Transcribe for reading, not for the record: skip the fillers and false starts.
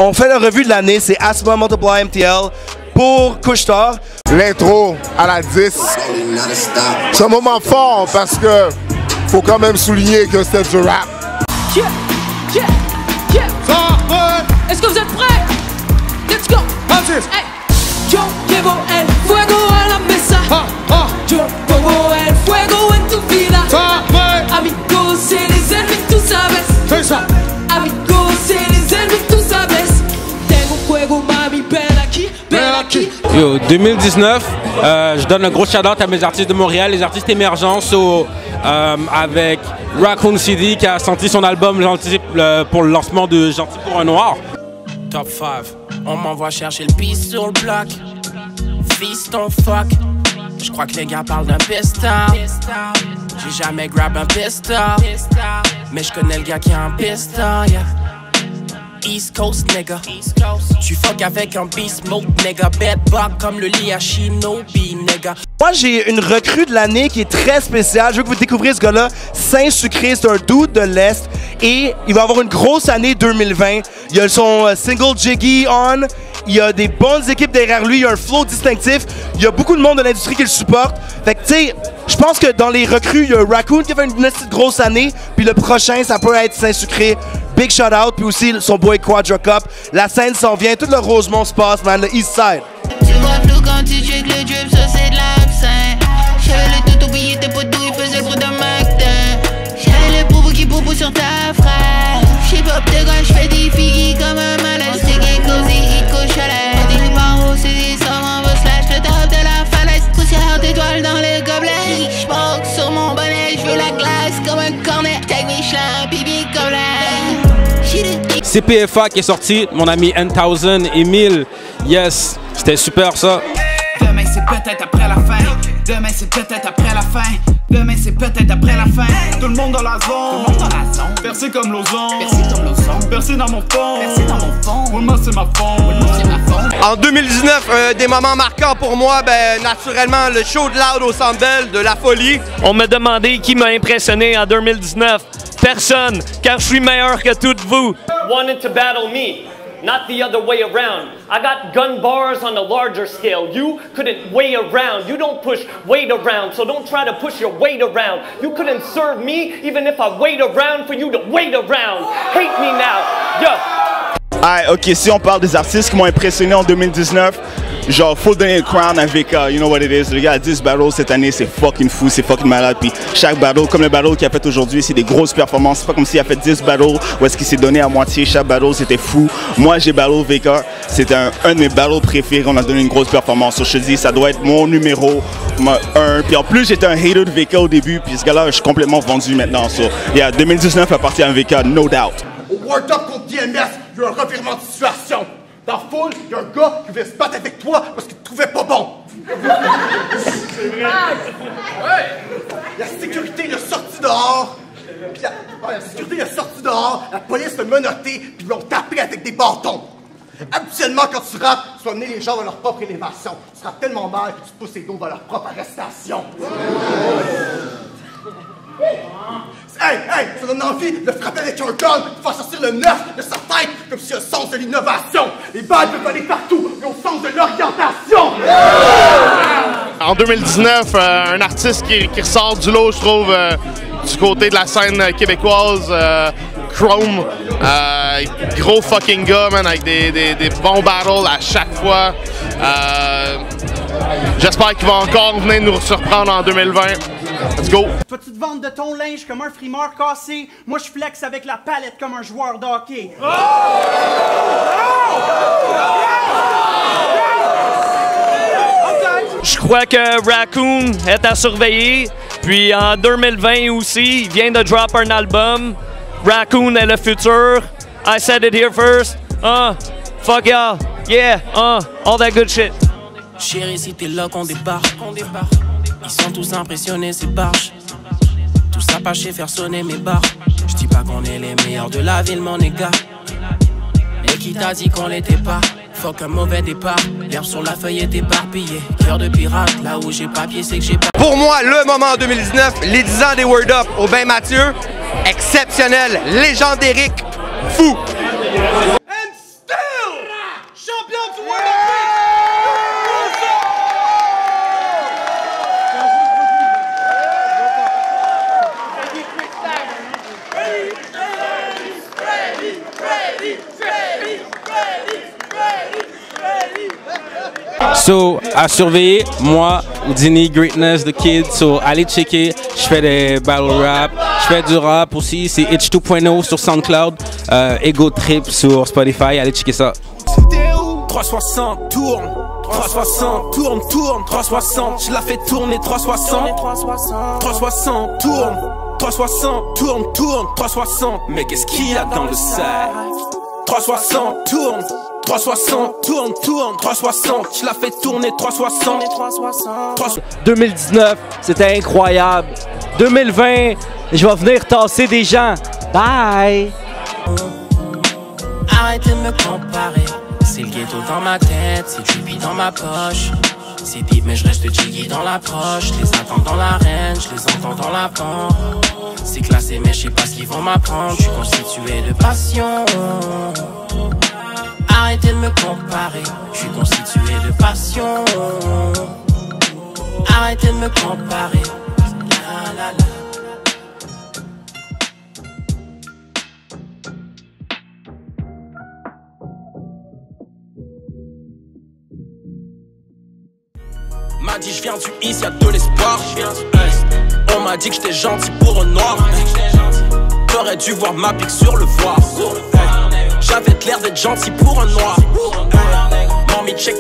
On fait la revue de l'année, c'est Asma Multiply MTL pour Couche-Tard. L'intro à la 10, c'est un moment fort parce que faut quand même souligner que c'était du rap. Est-ce que vous êtes prêts? Let's go! Hey. Yo llevo el fuego a la mesa. Yo pongo el fuego en tu vida. Amigos, eres el tú sabes. Amigos, eres el tú sabes. Tengo fuego, mami, ven aquí, ven aquí. Yo, 2019, je donne un gros shout-out à mes artistes de Montréal, les artistes émergents, avec Raccoon CD qui a sorti son album Gentil pour le lancement de Gentil pour un Noir. Top 5, on m'envoie chercher le piste sur le bloc. Fiston fuck, je crois que les gars parlent d'un pistol. J'ai jamais grab un pistol, mais je connais le gars qui a un pistol, yeah. East Coast nigga, tu fuck avec un beast mode nigga. Bad bug comme le lit à Shinobi nigga. Moi j'ai une recrue de l'année qui est très spéciale. Je veux que vous découvriez ce gars-là. Saint-Sucré, c'est un dude de l'Est. Et il va avoir une grosse année 2020. Il y a son single Jiggy On. Il y a des bonnes équipes derrière lui. Il y a un flow distinctif. Il y a beaucoup de monde de l'industrie qui le supporte. Fait que tu sais, je pense que dans les recrues, il y a Raccoon qui a fait une grosse année. Puis le prochain, ça peut être Saint-Sucré. Big shout out. Puis aussi son boy Quadra Cup. La scène s'en vient. Tout le Rosemont se passe, man. Le East Side. Tu vois flou quand tu check le drip, ça c'est de l'absinthe. J'avais le tout oublié, tes potos, ils faisaient le gros de McDo. J'avais le boubou qui boubou sur ta frère. J'sais pas de quand j'fais des filles comme un malade. C'est gay, cosy, il couche à l'aise. Des barreaux, c'est des sommes, on va slash le top de la falaise. Poussière d'étoiles dans le gobelet. J'marque sur mon bonnet, j'veux la glace comme un cornet. Tag Michelin, pipi comme la. CPFA qui est sorti, mon ami N1000, Emile, yes, c'était super ça. Demain c'est peut-être après la fin, demain c'est peut-être après la fin, demain c'est peut-être après la fin. Tout le monde dans la zone, percé comme l'ozone, percé dans mon fond, moi c'est ma fond. En 2019, des moments marquants pour moi, ben naturellement le show de Loud au Centre Bell, de la folie. On m'a demandé qui m'a impressionné en 2019. Personne, car je suis meilleur que toutes vous. Wanted to battle me, not the other way around. I got gun bars on a larger scale. You couldn't weigh around. You don't push weight around, so don't try to push your weight around. You couldn't serve me even if I wait around for you to wait around. Hate me now, yeah. Ah, ok, si on parle des artistes qui m'ont impressionné en 2019, genre, faut donner le crown à VK, you know what it is. Le gars a 10 battles cette année, c'est fucking fou, c'est fucking malade. Puis chaque battle, comme le battle qu'il a fait aujourd'hui, c'est des grosses performances. C'est pas comme s'il a fait 10 battles ou est-ce qu'il s'est donné à moitié. Chaque battle, c'était fou. Moi, j'ai battle VK, c'était un de mes battles préférés. On a donné une grosse performance. So, je te dis, ça doit être mon numéro 1. Puis en plus, j'étais un hater de VK au début, puis ce gars-là, je suis complètement vendu maintenant. So, yeah, 2019 appartient à VK, no doubt. Au World Up contre DMS, il y a un revirement de situation. Dans la foule, il y a un gars qui voulait se battre avec toi parce qu'il te trouvait pas bon. C'est vrai. La sécurité l'a sorti dehors. Puis la sécurité l'a sorti dehors. La police l'a menotté. Puis ils l'ont tapé avec des bâtons. Habituellement, quand tu rappes, tu vas mener les gens vers leur propre élévation. Tu seras tellement mal que tu te pousses les dos vers leur propre arrestation. Hey, ça donne envie de frapper avec un gun, de faire sortir le neuf de sa tête, comme si le sens de l'innovation. Les balles peuvent aller partout, mais au sens de l'orientation. En 2019, un artiste qui ressort du lot, je trouve, du côté de la scène québécoise, Chrome. Gros fucking gars, man, avec des bons battles à chaque fois. J'espère qu'il va encore venir nous surprendre en 2020. Let's go! Peux-tu te vendre de ton linge comme un frimeur cassé? Moi, je flex avec la palette comme un joueur de hockey. Oh! Je crois que Raccoon est à surveiller. Puis en 2020 aussi, il vient de drop un album. Raccoon est le futur. I said it here first. Fuck y'all. Yeah, all that good shit. Chérie, si t'es là qu'on débarque. Ils sont tous impressionnés, ces barges. Tous apachés, faire sonner mes barres. J'dis pas qu'on est les meilleurs de la ville, mon gars. Mais qui t'a dit qu'on l'était pas? Fuck un mauvais départ. L'herbe sur la feuille est éparpillée. Cœur de pirate, là où j'ai papier, c'est que j'ai pas. Pour moi, le moment en 2019, les 10 ans des Word Up au Bain Mathieu, exceptionnel, légendérique, fou. And still So, à surveiller, moi, Houdini, Greatness, The Kid. So, allez checker. Je fais des battle rap. Je fais du rap aussi. C'est Itch 2.0 sur SoundCloud. Ego Trip sur Spotify. Allez checker ça. 360 tourne, 360 tourne, 360, je la fais tourner 360, 360 tourne, 360 tourne, 360, mais qu'est-ce qu'il y a dans le sac? 360 tourne, 360 tourne, 360, je la fais tourner 360. 2019, c'était incroyable. 2020, je vais venir tasser des gens. Bye! Arrêtez de me comparer. C'est le ghetto dans ma tête, c'est Trippy dans ma poche. C'est deep mais je reste jiggy dans l'approche. Je les attends dans l'arène, je les entends dans la pente. C'est classé mais je sais pas ce qu'ils vont m'apprendre. Je suis constitué de passion. Arrêtez de me comparer. Je suis constitué de passion. Arrêtez de me comparer. La, la, la. M'a dit je viens du East, y'a de l'espoir. On m'a dit que j'étais gentil pour un noir. T'aurais dû voir ma pique sur le voir. J'avais l'air d'être gentil pour un noir. Mommy check